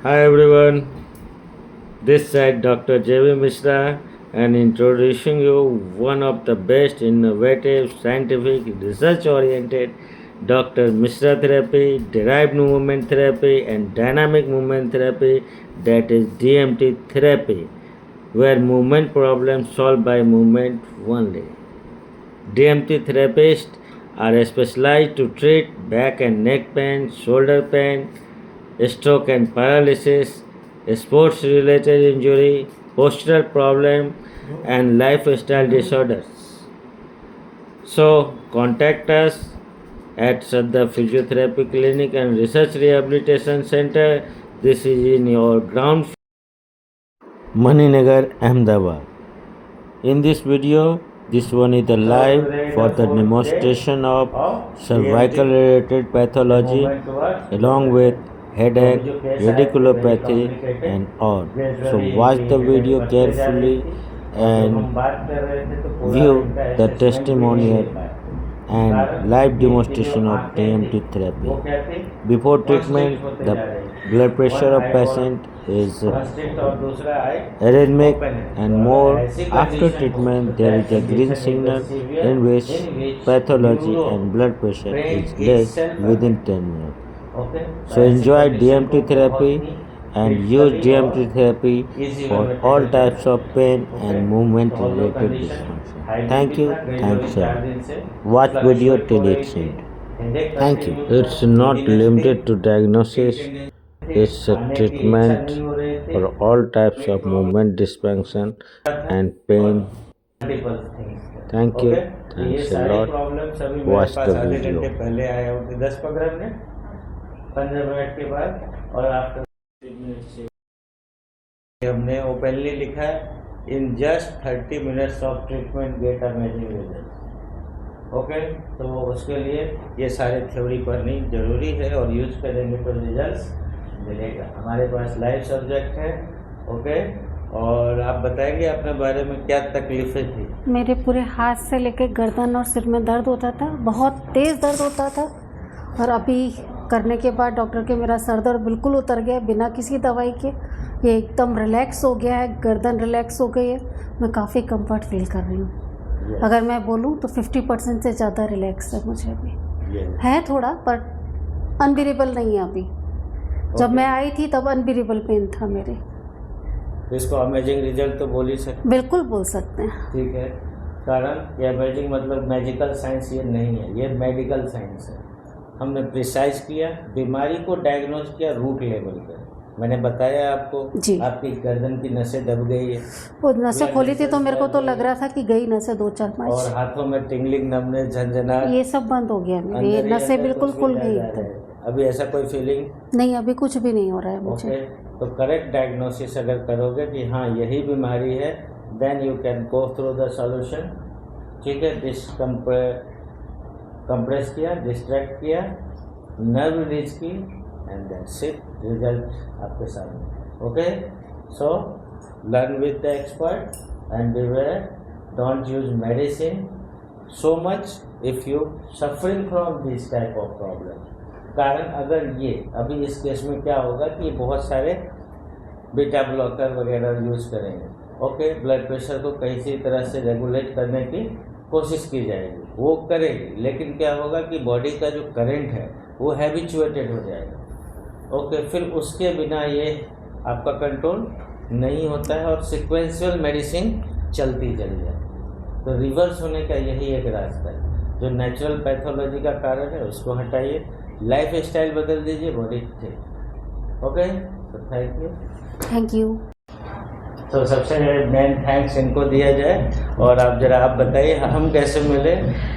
Hi everyone, this side Dr. J.V. Mishra and introducing you one of the best innovative, scientific, research-oriented Dr. Mishra therapy, derived movement therapy and dynamic movement therapy, that is DMT therapy, where movement problems solved by movement only. DMT therapists are specialized to treat back and neck pain, shoulder pain, stroke and paralysis, sports related injury, postural problem, and lifestyle disorders. So, contact us at Sadda Physiotherapy Clinic and Research Rehabilitation Center. This is in your ground floor, Maninagar, Ahmedabad. In this video, this one is the live for the demonstration of cervical related pathology along with headache, radiculopathy and all. So watch the video carefully and view the testimonial and live demonstration of DMT therapy. Before treatment, the blood pressure of patient is arrhythmic and more. After treatment, there is a green signal in which pathology and blood pressure is less within 10 minutes. So enjoy DMT therapy and use DMT therapy for all types of pain and movement related dysfunction. Thank you. Thanks sir. Watch video till its end. Thank you. It's not limited to diagnosis. It's a treatment for all types of movement dysfunction and pain. Thank you. Thanks a lot. Watch the video. पहले आए होते 10-15 minute, 15 minute के बाद और after 3 minute से हमने openly लिखा है in just 30 minutes of treatment gate amazing result. Okay, तो उसके लिए ये सारे थ्योरी पढ़नी जरूरी है और यूज करेंगे तो रिजल्ट्स मिलेगा। हमारे पास लाइव सब्जेक्ट है। ओके, और आप बताएंगे अपने बारे में क्या तकलीफें थी? मेरे पूरे हाथ से लेकर गर्दन और सिर में दर्द होता था, बहुत तेज़ दर्द होता था। और अभी करने के बाद डॉक्टर के मेरा सर दर्द बिल्कुल उतर गया बिना किसी दवाई के। ये एकदम रिलैक्स हो गया है, गर्दन रिलैक्स हो गई है। मैं काफ़ी कंफर्ट फील कर रही हूँ। अगर मैं बोलूँ तो 50% से ज़्यादा रिलैक्स है मुझे अभी। है थोड़ा, पर अनबिरेबल नहीं है अभी। जब मैं आई थी तब अनबिरेबल पेन था मेरे। इसको अमेजिंग रिजल्ट तो बोल ही सकते? बिल्कुल बोल सकते हैं। ठीक है, कारण ये अमेजिंग मतलब मैजिकल साइंस ये नहीं है, ये मेडिकल साइंस है। हमने प्रिसाइज किया, बीमारी को डायग्नोज किया रूट लेवल पे। मैंने बताया आपको जी, आपकी गर्दन की नसें दब गई है। वो नसें खोली थी तो मेरे को तो लग रहा था कि गई नसें 2-4-5। और हाथों में टिंगलिंग, नमनेस, झंझनाहट, ये सब बंद हो गया मेरे। ये नसें बिल्कुल खुल गई। अभी ऐसा कोई फीलिंग नहीं, अभी कुछ भी नहीं हो रहा है मुझे। ओके, तो करेक्ट डायग्नोसिस अगर करोगे कि हाँ यही बीमारी है, then you can go through the solution. ठीक है, कंप्रेस किया, डिस्ट्रैक्ट किया, नर्व रिलीज की एंड देन सिट, रिजल्ट आपके सामने। Okay, so learn with the expert and beware, don't use medicine so much if you suffering from this type of problem. कारण अगर ये अभी इस केस में क्या होगा कि बहुत सारे बीटा ब्लॉकर वगैरह यूज़ करेंगे। ओके, ब्लड प्रेशर को किसी तरह से रेगुलेट करने की कोशिश की जाएगी, वो करेगी, लेकिन क्या होगा कि बॉडी का जो करंट है वो हैबिचुएटेड हो जाएगा। ओके, फिर उसके बिना ये आपका कंट्रोल नहीं होता है और सिक्वेंशियल मेडिसिन चलती चली जाए। तो रिवर्स होने का यही एक रास्ता है। जो नेचुरल पैथोलॉजी का कारण है उसको हटाइए, लाइफ स्टाइल बदल दीजिए, बॉडी ठीक। ओके, तो थैंक यू। तो सबसे मेन थैंक्स इनको दिया जाए। और आप जरा आप बताइए हम कैसे मिले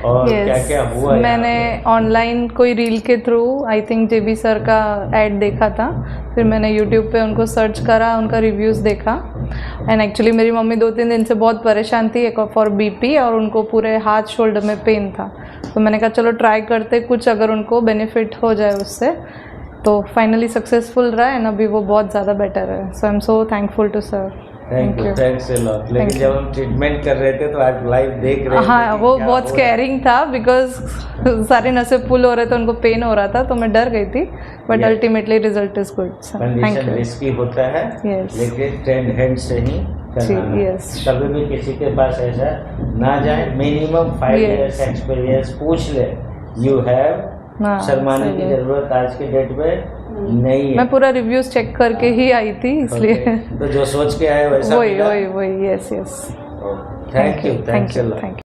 और क्या क्या हुआ? मैंने ऑनलाइन कोई रील के through I think JB sir का ऐड देखा था, फिर मैंने यूट्यूब पे उनको सर्च करा, उनका रिव्यूज़ देखा। एंड एक्चुअली मेरी मम्मी 2-3 दिन से बहुत परेशान थी फॉर बीपी, और उनको पूरे हाथ शोल्डर में पेन था। तो मैंने कहा चलो ट्राई करते, कुछ अगर उनको बेनिफिट हो जाए उससे। तो फाइनली सक्सेसफुल रहा एंड अभी वो बहुत ज़्यादा बेटर है। So I am so thankful to sir. Thank you, thanks a lot. लेकिन जब हम ट्रीटमेंट कर रहे थे तो आप लाइव देख रहे थे हाँ, कि वो क्या बहुत हो रहा है। स्कैरिंग था बिकॉज सारे नसें पुल हो रहे थे, उनको पेन हो रहा था, तो मैं डर गई थी, but Yeah. Ultimately result is good. Thank condition you. Risky होता है, Yes. लेकिन ट्रेंड हैंड से ही जी, करना है। yes. कभी भी किसी के पास ऐसा ना जाए, मिनिमम 5 Yes. इयर्स एक्सपीरियंस पूछ ले। यू हैव, हाँ, शर्माने सही की है। जरूरत आज के डेट में नहीं है। मैं पूरा रिव्यूज चेक करके ही आई थी, इसलिए Okay. तो जो सोच के आए वैसा वही मिला? वही वही, yes yes. Thank you, thanks a lot. Thank you.